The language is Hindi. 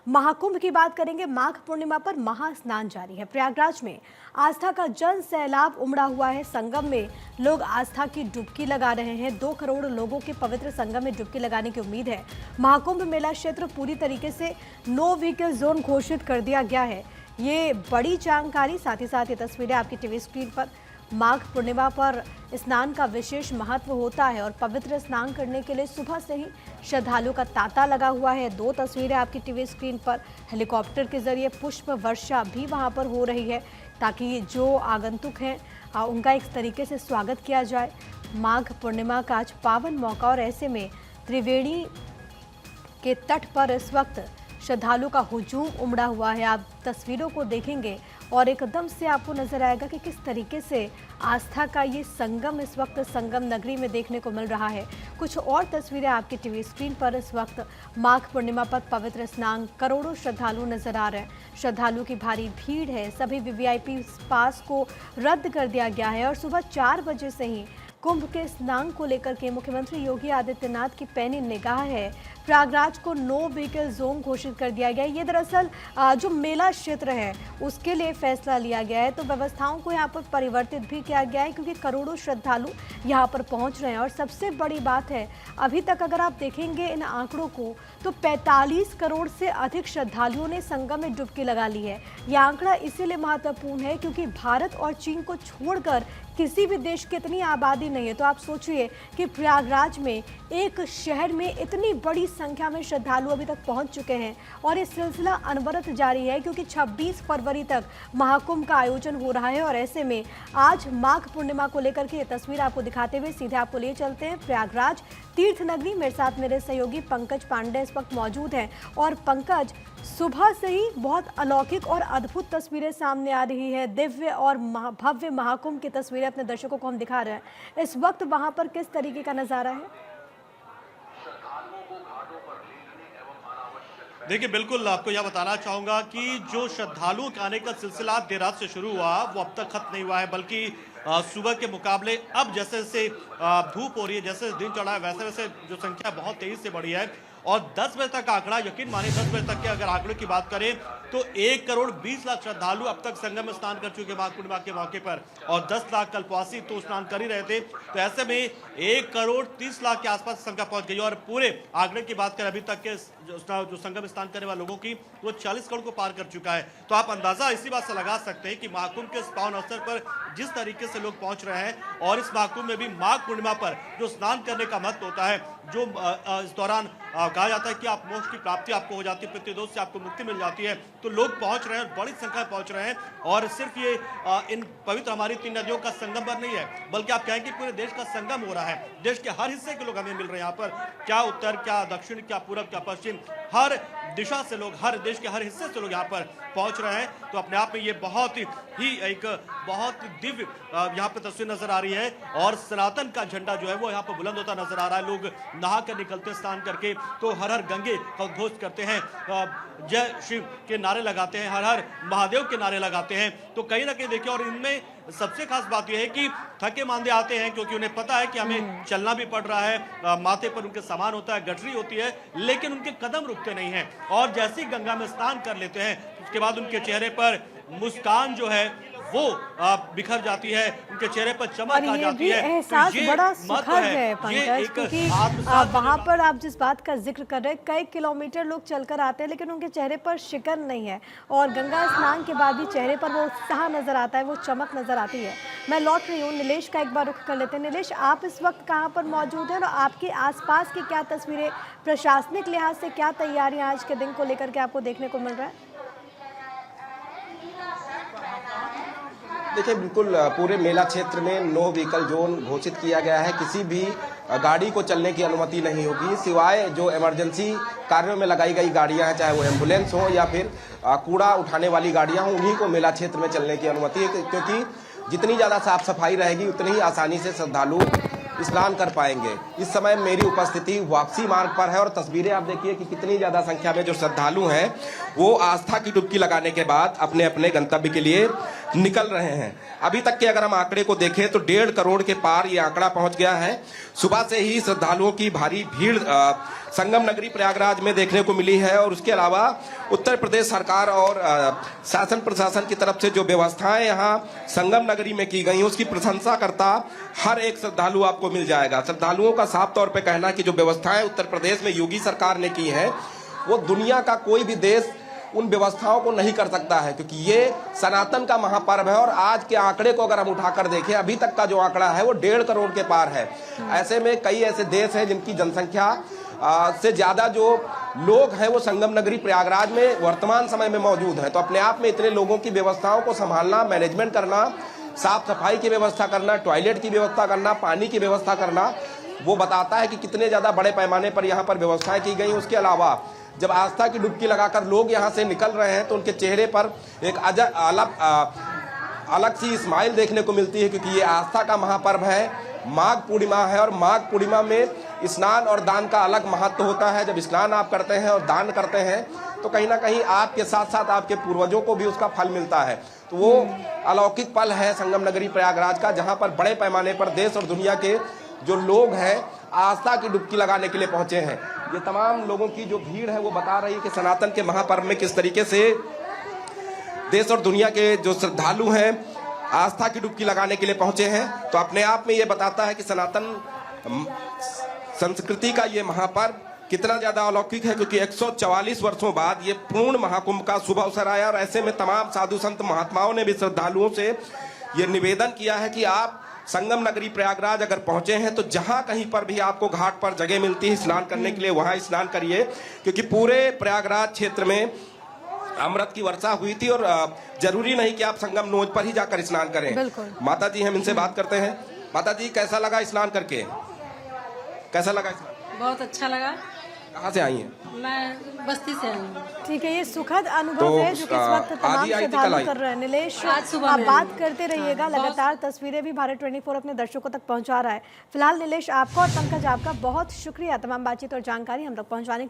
महाकुंभ की बात करेंगे। माघ पूर्णिमा पर महास्नान जारी है। प्रयागराज में आस्था का जन सैलाब उमड़ा हुआ है। संगम में लोग आस्था की डुबकी लगा रहे हैं। 2 करोड़ लोगों के पवित्र संगम में डुबकी लगाने की उम्मीद है। महाकुंभ मेला क्षेत्र पूरी तरीके से नो व्हीकल जोन घोषित कर दिया गया है। ये बड़ी जानकारी, साथ ही साथ ये तस्वीरें आपकी टीवी स्क्रीन पर। माघ पूर्णिमा पर स्नान का विशेष महत्व होता है और पवित्र स्नान करने के लिए सुबह से ही श्रद्धालुओं का तांता लगा हुआ है। 2 तस्वीरें आपकी टीवी स्क्रीन पर। हेलीकॉप्टर के जरिए पुष्प वर्षा भी वहां पर हो रही है ताकि जो आगंतुक हैं उनका एक तरीके से स्वागत किया जाए। माघ पूर्णिमा का आज पावन मौका और ऐसे में त्रिवेणी के तट पर इस वक्त श्रद्धालुओं का हुजूम उमड़ा हुआ है। आप तस्वीरों को देखेंगे और एकदम से आपको नजर आएगा कि किस तरीके से आस्था का ये संगम इस वक्त संगम नगरी में देखने को मिल रहा है। कुछ और तस्वीरें आपकी टीवी स्क्रीन पर। इस वक्त माघ पूर्णिमा पर पवित्र स्नान, करोड़ों श्रद्धालु नजर आ रहे हैं। श्रद्धालुओं की भारी भीड़ है। सभी वीवीआईपी पास को रद्द कर दिया गया है और सुबह 4 बजे से ही कुंभ के स्नान को लेकर के मुख्यमंत्री योगी आदित्यनाथ की पैनी निगाह है। प्रयागराज को नो व्हीकल जोन घोषित कर दिया गया है। ये दरअसल जो मेला क्षेत्र है उसके लिए फैसला लिया गया है, तो व्यवस्थाओं को यहाँ पर परिवर्तित भी किया गया है क्योंकि करोड़ों श्रद्धालु यहाँ पर पहुँच रहे हैं। और सबसे बड़ी बात है, अभी तक अगर आप देखेंगे इन आंकड़ों को तो 45 करोड़ से अधिक श्रद्धालुओं ने संगम में डुबकी लगा ली है। यह आंकड़ा इसीलिए महत्वपूर्ण है क्योंकि भारत और चीन को छोड़कर किसी भी देश की इतनी आबादी नहीं है। तो आप सोचिए कि प्रयागराज में एक शहर में इतनी बड़ी संख्या में श्रद्धालु अभी तक पहुंच चुके हैं और ये सिलसिला अनवरत जारी है क्योंकि 26 फरवरी तक महाकुंभ का आयोजन हो रहा है। और ऐसे में आज माघ पूर्णिमा को लेकर के ये तस्वीर आपको दिखाते हुए सीधे आपको ले चलते हैं प्रयागराज तीर्थ नगरी। मेरे साथ मेरे सहयोगी पंकज पांडे इस वक्त मौजूद हैं। और पंकज, सुबह से ही बहुत अलौकिक और अद्भुत तस्वीरें सामने आ रही है। दिव्य और भव्य महाकुंभ की तस्वीरें अपने दर्शकों को हम दिखा रहे हैं। इस वक्त वहां पर किस तरीके का नजारा है? देखिए, बिल्कुल आपको यह बताना चाहूँगा कि जो श्रद्धालुओं के आने का सिलसिला देर रात से शुरू हुआ वो अब तक खत्म नहीं हुआ है, बल्कि सुबह के मुकाबले अब जैसे जैसे धूप हो रही है, जैसे दिन चढ़ा है, वैसे वैसे जो संख्या बहुत तेजी से बढ़ी है। और 10 बजे तक आंकड़ा, यकीन मानिए 10 बजे तक के अगर आंकड़ों की बात करें तो 1 करोड़ 20 लाख श्रद्धालु अब तक संगम में स्नान कर चुके माघ पूर्णिमा के मौके पर और 10 लाख कल्पवासी तो स्नान कर ही रहे थे। तो ऐसे में 1 करोड़ 30 लाख के आसपास संख्या पहुंच गई। और पूरे आंकड़े की बात करें अभी तक के जो संगम स्नान करने वाले लोगों की वो 40 करोड़ को पार कर चुका है। तो आप अंदाजा इसी बात से लगा सकते हैं कि महाकुंभ के इस पावन अवसर पर जिस तरीके से लोग पहुंच रहे हैं और इस महाकुंभ में भी माघ पूर्णिमा पर जो स्नान करने का महत्व होता है, जो इस दौरान कहा जाता है कि आप मोक्ष की प्राप्ति आपको हो जाती है, पितृदोष से आपको मुक्ति मिल जाती है। तो लोग पहुंच रहे हैं, बड़ी संख्या में पहुंच रहे हैं। और सिर्फ ये इन पवित्र हमारी 3 नदियों का संगम पर नहीं है, बल्कि आप कहें कि पूरे देश का संगम हो रहा है। देश के हर हिस्से के लोग हमें मिल रहे हैं यहाँ पर, क्या उत्तर, क्या दक्षिण, क्या पूर्व, क्या पश्चिम, हर दिशा से लोग, हर देश के हर हिस्से से लोग यहाँ पर पहुंच रहे हैं। तो अपने आप में ये बहुत ही एक बहुत दिव्य यहाँ पर तस्वीर नजर आ रही है। और सनातन का झंडा जो है वो यहाँ पर बुलंद होता नजर आ रहा है। लोग नहा कर निकलते स्नान करके तो हर हर गंगे का उद्घोष करते हैं, जय शिव के नारे लगाते हैं, हर हर महादेव के नारे लगाते हैं। तो कहीं ना कहीं देखिए, और इनमें सबसे खास बात यह है कि थके मांदे आते हैं क्योंकि उन्हें पता है कि हमें चलना भी पड़ रहा है, माथे पर उनके सामान होता है, गठरी होती है, लेकिन उनके कदम रुकते नहीं हैं। और जैसे ही गंगा में स्नान कर लेते हैं उसके बाद उनके चेहरे पर मुस्कान जो है वो बिखर जाती है, उनके चेहरे पर चमक आ जाती है। एहसास तो बड़ा सुखद है पंकज, क्योंकि वहाँ पर आप जिस बात का जिक्र कर रहे हैं, कई किलोमीटर लोग चलकर आते हैं लेकिन उनके चेहरे पर शिकन नहीं है। और गंगा स्नान के बाद भी चेहरे पर वो उत्साह नजर आता है, वो चमक नजर आती है। मैं लौट रही हूँ, नीलेश का एक बार रुख कर लेते हैं। नीलेश, आप इस वक्त कहाँ पर मौजूद हैं और आपके आसपास की क्या तस्वीरें, प्रशासनिक लिहाज से क्या तैयारियां आज के दिन को लेकर के आपको देखने को मिल रहा है? देखिए, बिल्कुल पूरे मेला क्षेत्र में नो व्हीकल जोन घोषित किया गया है। किसी भी गाड़ी को चलने की अनुमति नहीं होगी, सिवाय जो इमरजेंसी कार्यों में लगाई गई गाड़ियां हैं, चाहे वो एम्बुलेंस हो या फिर कूड़ा उठाने वाली गाड़ियां हों, उन्हीं को मेला क्षेत्र में चलने की अनुमति है। क्योंकि जितनी ज़्यादा साफ सफाई रहेगी उतनी ही आसानी से श्रद्धालु स्नान कर पाएंगे। इस समय मेरी उपस्थिति वापसी मार्ग पर है और तस्वीरें आप देखिए कि कितनी ज़्यादा संख्या में जो श्रद्धालु हैं वो आस्था की डुबकी लगाने के बाद अपने अपने गंतव्य के लिए निकल रहे हैं। अभी तक के अगर हम आंकड़े को देखें तो 1.5 करोड़ के पार ये आंकड़ा पहुंच गया है। सुबह से ही श्रद्धालुओं की भारी भीड़ संगम नगरी प्रयागराज में देखने को मिली है और उसके अलावा उत्तर प्रदेश सरकार और शासन प्रशासन की तरफ से जो व्यवस्थाएं यहाँ संगम नगरी में की गई उसकी प्रशंसा करता हर एक श्रद्धालु आपको मिल जाएगा। श्रद्धालुओं का साफ तौर पे कहना है कि जो व्यवस्थाएं उत्तर प्रदेश में योगी सरकार ने की है वो दुनिया का कोई भी देश उन व्यवस्थाओं को नहीं कर सकता है, क्योंकि ये सनातन का महापर्व है। और आज के आंकड़े को अगर हम उठाकर देखें, अभी तक का जो आंकड़ा है वो 1.5 करोड़ के पार है। ऐसे में कई ऐसे देश हैं जिनकी जनसंख्या से ज्यादा जो लोग हैं वो संगम नगरी प्रयागराज में वर्तमान समय में मौजूद हैं। तो अपने आप में इतने लोगों की व्यवस्थाओं को संभालना, मैनेजमेंट करना, साफ सफाई की व्यवस्था करना, टॉयलेट की व्यवस्था करना, पानी की व्यवस्था करना, वो बताता है कि कितने ज्यादा बड़े पैमाने पर यहाँ पर व्यवस्थाएं की गई। उसके अलावा जब आस्था की डुबकी लगाकर लोग यहाँ से निकल रहे हैं तो उनके चेहरे पर एक अलग सी स्माइल देखने को मिलती है, क्योंकि ये आस्था का महापर्व है, माघ पूर्णिमा है। और माघ पूर्णिमा में स्नान और दान का अलग महत्व होता है। जब स्नान आप करते हैं और दान करते हैं तो कहीं ना कहीं आपके साथ साथ आपके पूर्वजों को भी उसका फल मिलता है। तो वो अलौकिक पल है संगम नगरी प्रयागराज का, जहाँ पर बड़े पैमाने पर देश और दुनिया के जो लोग हैं आस्था की डुबकी लगाने के लिए पहुंचे हैं। ये तमाम लोगों की जो भीड़ है वो बता रही है कि सनातन के महापर्व में किस तरीके से देश और दुनिया के जो श्रद्धालु हैं आस्था की डुबकी लगाने के लिए पहुंचे हैं। तो अपने आप में ये बताता है कि सनातन संस्कृति का ये महापर्व कितना ज्यादा अलौकिक है, क्योंकि 144 वर्षों बाद ये पूर्ण महाकुंभ का शुभ अवसर आया। और ऐसे में तमाम साधु संत महात्माओं ने भी श्रद्धालुओं से ये निवेदन किया है कि आप संगम नगरी प्रयागराज अगर पहुंचे हैं तो जहां कहीं पर भी आपको घाट पर जगह मिलती है स्नान करने के लिए वहां स्नान करिए, क्योंकि पूरे प्रयागराज क्षेत्र में अमृत की वर्षा हुई थी। और जरूरी नहीं कि आप संगम नोज पर ही जाकर स्नान करें। माता जी हम इनसे बात करते हैं। माता जी, कैसा लगा स्नान करके? कैसा लगा स्नान? बहुत अच्छा लगा। कहाँ से आई हैं? मैं बस्ती से आई हूँ। ठीक है, ये सुखद अनुभव है जो कि इस वक्त तमाम श्रद्धालु कर रहे हैं। नीलेश, आप बात करते रहिएगा, लगातार तस्वीरें भी भारत 24 अपने दर्शकों तक पहुंचा रहा है। फिलहाल नीलेश, आपका और पंकज आपका बहुत शुक्रिया तमाम बातचीत और जानकारी हम तक पहुंचाने के लिए।